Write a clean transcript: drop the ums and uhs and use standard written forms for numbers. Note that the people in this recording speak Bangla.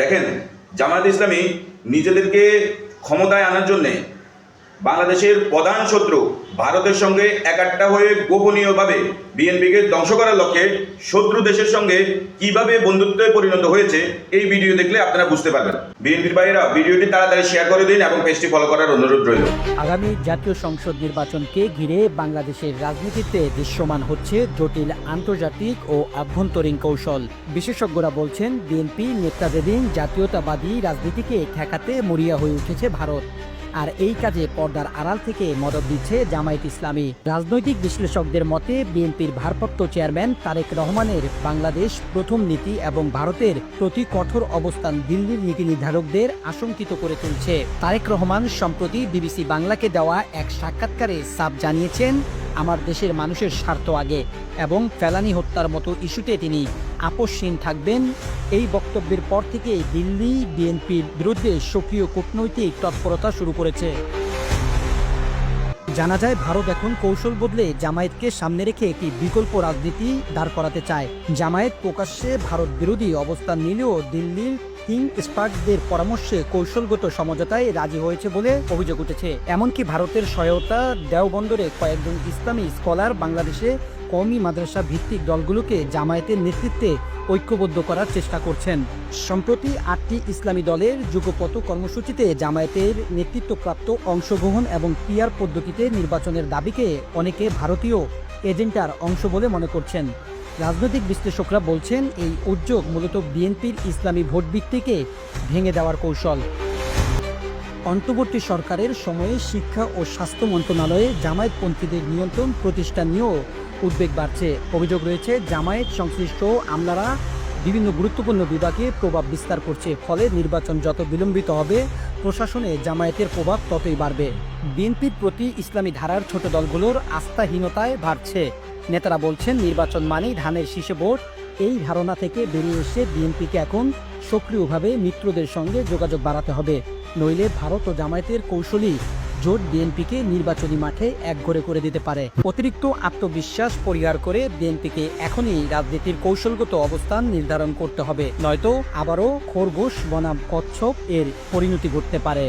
দেখেন, জামায়াত ইসলামী নিজেদেরকে ক্ষমতায় আনার জন্যে বাংলাদেশের প্রধান শত্রু ভারতের সঙ্গে একাট্টা হয়ে গোপনীয়ভাবে বিএনপিকে ধ্বংস করার লক্ষ্যে শত্রু দেশের সঙ্গে কিভাবে বন্ধুত্বে পরিণত হয়েছে এই ভিডিও দেখলে আপনারা বুঝতে পারবেন। বিএনপির ভাইয়েরা ভিডিওটি তাড়াতাড়ি শেয়ার করে দিন এবং পেজটি ফলো করার অনুরোধ রইল। আগামী জাতীয় সংসদ নির্বাচনকে ঘিরে বাংলাদেশের রাজনীতিতে দৃশ্যমান হচ্ছে জটিল আন্তর্জাতিক ও আভ্যন্তরীণ কৌশল। বিশেষজ্ঞরা বলছেন, বিএনপি নেতাদের জাতীয়তাবাদী রাজনীতিকে ঠেকাতে মরিয়া হয়ে উঠেছে ভারত, আর এই কাজে পর্দার আড়াল থেকে মদদ দিচ্ছে জামায়াত ইসলামী। রাজনৈতিক বিশ্লেষকদের মতে বিএনপির ভারপ্রাপ্ত চেয়ারম্যান তারেক রহমানের বাংলাদেশ প্রথম নীতি এবং ভারতের প্রতি কঠোর অবস্থান দিল্লির নীতি নির্ধারকদের আশঙ্কিত করে তুলছে। তারেক রহমান সম্প্রতি বিবিসি বাংলাকে দেওয়া এক সাক্ষাৎকারে সাফ জানিয়েছেন, আমার দেশের মানুষের স্বার্থ আগে এবং ফেলানি হত্যার মতো ইস্যুতে তিনি আপোষহীন থাকবেন। এই বক্তব্যের পর থেকে দিল্লি বিএনপির বিরুদ্ধে সক্রিয় কূটনৈতিক তৎপরতা শুরু করেছে। জানা যায়, ভারত এখন কৌশল বদলে জামায়াতকে সামনে রেখে একটি বিকল্প রাজনীতি দাঁড় করাতে চায়। জামায়াত প্রকাশ্যে ভারত বিরোধী অবস্থান নিলেও দিল্লির কিং স্পার্কদের পরামর্শে কৌশলগত সমঝোতায় রাজি হয়েছে বলে অভিযোগ উঠেছে। এমনকি ভারতের সহায়তা দেওবন্দরে কয়েকজন ইসলামী স্কলার বাংলাদেশে কওমি মাদ্রাসা ভিত্তিক দলগুলোকে জামায়াতের নেতৃত্বে ঐক্যবদ্ধ করার চেষ্টা করছেন। সম্প্রতি 8টি ইসলামী দলের যুগপথ কর্মসূচিতে জামায়াতের নেতৃত্বপ্রাপ্ত অংশগ্রহণ এবং পিআর পদ্ধতিতে নির্বাচনের দাবিকে অনেকে ভারতীয় এজেন্ডার অংশ বলে মনে করছেন। রাজনৈতিক বিশ্লেষকরা বলছেন, এই উদ্যোগ মূলত বিএনপির ইসলামী ভোটভিত্তিকে ভেঙে দেওয়ার কৌশল। অন্তর্বর্তী সরকারের সময়ে শিক্ষা ও স্বাস্থ্য মন্ত্রণালয়ে জামায়াতপন্থীদের নিয়ন্ত্রণ প্রতিষ্ঠা নিয়েও উদ্বেগ বাড়ছে। অভিযোগ রয়েছে, জামায়াত সংশ্লিষ্ট আমলারা বিভিন্ন গুরুত্বপূর্ণ বিভাগে প্রভাব বিস্তার করছে। ফলে নির্বাচন যত বিলম্বিত হবে, প্রশাসনে জামায়াতের প্রভাব ততই বাড়বে। বিএনপির প্রতি ইসলামী ধারার ছোট দলগুলোর আস্থাহীনতায় বাড়ছে। নেতারা বলছেন, নির্বাচন মানেই ধানের শীষে ভোট। এই ধারণা থেকে বেরিয়ে এসে বিএনপিকে এখন সক্রিয়ভাবে মিত্রদের সঙ্গে যোগাযোগ বাড়াতে হবে, নইলে ভারত ও জামায়াতের কৌশলী জোট বিএনপিকে নির্বাচনী মাঠে একঘরে করে দিতে পারে। অতিরিক্ত আত্মবিশ্বাস পরিহার করে বিএনপিকে এখনই রাজনীতির কৌশলগত অবস্থান নির্ধারণ করতে হবে, নয়তো আবারও খরগোশ বনাম কচ্ছপ এর পরিণতি ঘটতে পারে।